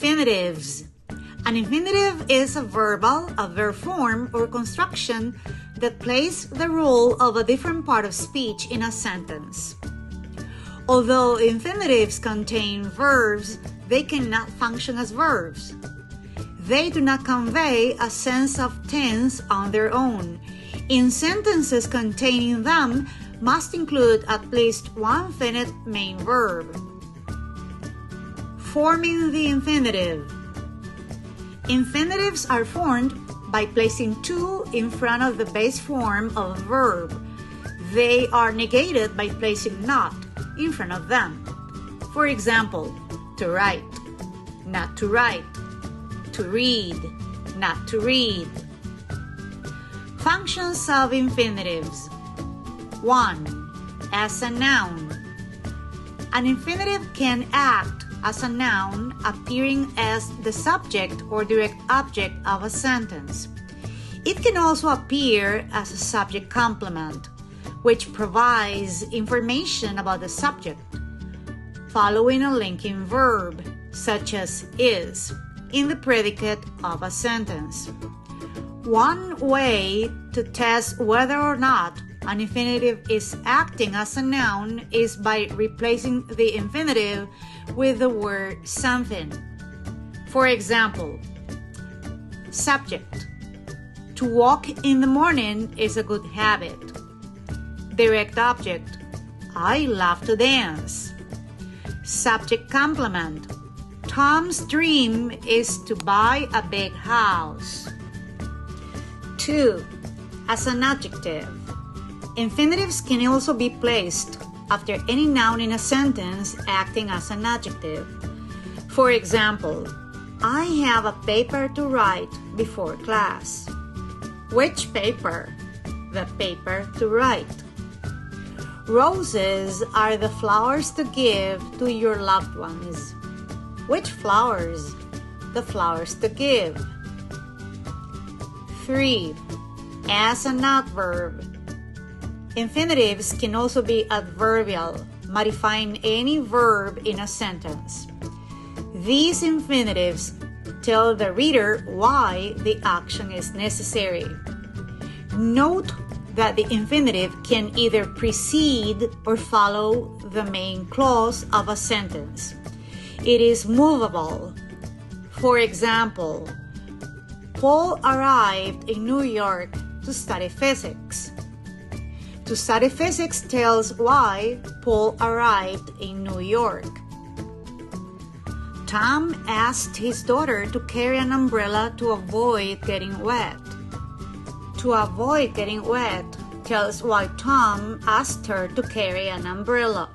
Infinitives. An infinitive is a verb form or construction that plays the role of a different part of speech in a sentence. Although infinitives contain verbs, they cannot function as verbs. They do not convey a sense of tense on their own. In sentences containing them must include at least one finite main verb. Forming the infinitive. Infinitives are formed by placing to in front of the base form of a verb. They are negated by placing not in front of them. For example, to write, not to write, to read, not to read. Functions of infinitives. 1. As a noun. An infinitive can act as a noun appearing as the subject or direct object of a sentence. It can also appear as a subject complement, which provides information about the subject, following a linking verb, such as is, in the predicate of a sentence. One way to test whether or not an infinitive is acting as a noun is by replacing the infinitive with the word something. For example, subject. To walk in the morning is a good habit. Direct object. I love to dance. Subject complement. Tom's dream is to buy a big house. 2. As an adjective. Infinitives can also be placed after any noun in a sentence acting as an adjective. For example, I have a paper to write before class. Which paper? The paper to write. Roses are the flowers to give to your loved ones. Which flowers? The flowers to give. 3. As an adverb. Infinitives can also be adverbial, modifying any verb in a sentence. These infinitives tell the reader why the action is necessary. Note that the infinitive can either precede or follow the main clause of a sentence. It is movable. For example, Paul arrived in New York to study physics. To study physics tells why Paul arrived in New York. Tom asked his daughter to carry an umbrella to avoid getting wet. To avoid getting wet tells why Tom asked her to carry an umbrella.